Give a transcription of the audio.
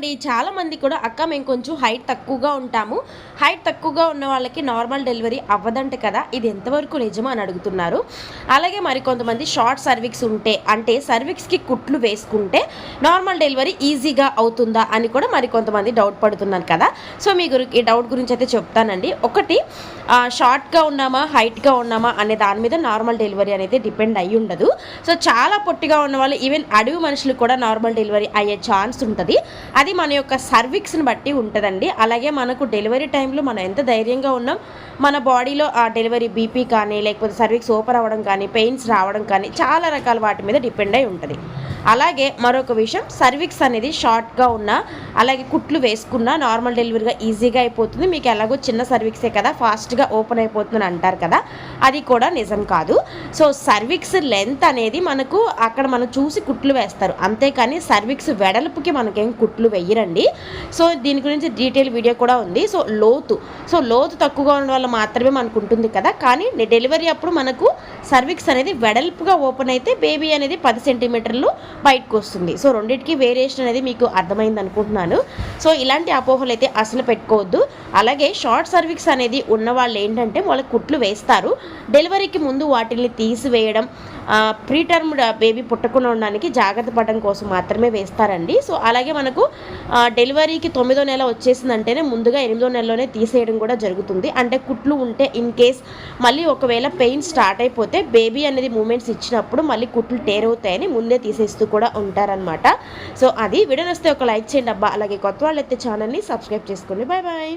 అండి. చాలామంది కూడా అక్క మేము కొంచెం హైట్ తక్కువగా ఉంటాము. హైట్ తక్కువగా ఉన్న వాళ్ళకి నార్మల్ డెలివరీ అవ్వదంట కదా! ఇది ఎంతవరకు నిజమా అని అడుగుతున్నారు. అలాగే మరికొంతమంది షార్ట్ సర్విక్స్ ఉంటే అంటే సర్విక్స్‌కి కుట్లు వేసుకుంటే నార్మల్ డెలివరీ ఈజీగా అవుతుందా అని కూడా మరికొంతమంది డౌట్ పడుతున్నారు కదా! సో మీ ఈ డౌట్ గురించి అయితే చెప్తానండి. ఒకటి షార్ట్‌గా ఉన్నామా, హైట్‌గా ఉన్నామా అనే దాని మీద నార్మల్ డెలివరీ అనేది డిపెండ్ అయ్యి ఉండదు. సో చాలా పొట్టిగా ఉన్నవాళ్ళు ఈవెన్ అడవి మనుషులు కూడా నార్మల్ డెలివరీ అయ్యే ఛాన్స్ ఉంటది. అది మన యొక్క సర్విక్స్ని బట్టి ఉంటుందండి. అలాగే మనకు డెలివరీ టైంలో మనం ఎంత ధైర్యంగా ఉన్నాం, మన బాడీలో ఆ డెలివరీ బీపీ కానీ లేకపోతే సర్విక్స్ ఓపెన్ అవ్వడం కానీ పెయిన్స్ రావడం కానీ చాలా రకాల వాటి మీద డిపెండ్ అయి ఉంటుంది. అలాగే మరొక విషయం, సర్విక్స్ అనేది షార్ట్గా ఉన్న అలాగే కుట్లు వేసుకున్న నార్మల్ డెలివరీగా ఈజీగా అయిపోతుంది. మీకు ఎలాగో చిన్న సర్విక్సే కదా ఫాస్ట్గా ఓపెన్ అయిపోతుందని అంటారు కదా, అది కూడా నిజం కాదు. సో సర్విక్స్ లెంత్ అనేది మనకు అక్కడ మనం చూసి కుట్లు వేస్తారు, అంతేకాని సర్విక్స్ వెడల్పుకి మనకేం కుట్లు వేయరండి. సో దీని గురించి డీటెయిల్ వీడియో కూడా ఉంది. సో లోతు తక్కువగా ఉన్న వల్ల మాత్రమే మనకు ఉంటుంది కదా, కానీ డెలివరీ అప్పుడు మనకు సర్విక్స్ అనేది వెడల్పుగా ఓపెన్ అయితే బేబీ అనేది 10 సెంటీమీటర్లు బయటకు వస్తుంది. సో రెండింటికి వేరియేషన్ అనేది మీకు అర్థమైంది అనుకుంటున్నాను. సో ఇలాంటి అపోహలు అయితే అసలు పెట్టుకోవద్దు. అలాగే షార్ట్ సర్విక్స్ అనేది ఉన్న వాళ్ళు ఏంటంటే వాళ్ళకి కుట్లు వేస్తారు, డెలివరీకి ముందు వాటిని తీసివేయడం, ప్రీటర్మ్ బేబీ పుట్టకుండా ఉండడానికి జాగ్రత్త పడడం కోసం మాత్రమే వేస్తారండి. సో అలాగే మనకు డెలివరీకి 9వ నెల వచ్చేసిందంటేనే ముందుగా 8వ నెలలోనే తీసేయడం కూడా జరుగుతుంది. అంటే కుట్లు ఉంటే ఇన్ కేస్ మళ్ళీ ఒకవేళ పెయిన్ స్టార్ట్ అయిపోతే బేబీ అనేది మూమెంట్స్ ఇచ్చినప్పుడు మళ్ళీ కుట్లు టేరవుతాయని ముందే తీసేస్తూ కూడా ఉంటారనమాట. సో అది వీడియో నచ్చితే ఒక లైక్ చేయండి అబ్బా. అలాగే కొత్త వాళ్ళు అయితే ఛానల్ని సబ్స్క్రైబ్ చేసుకోండి. Bye bye.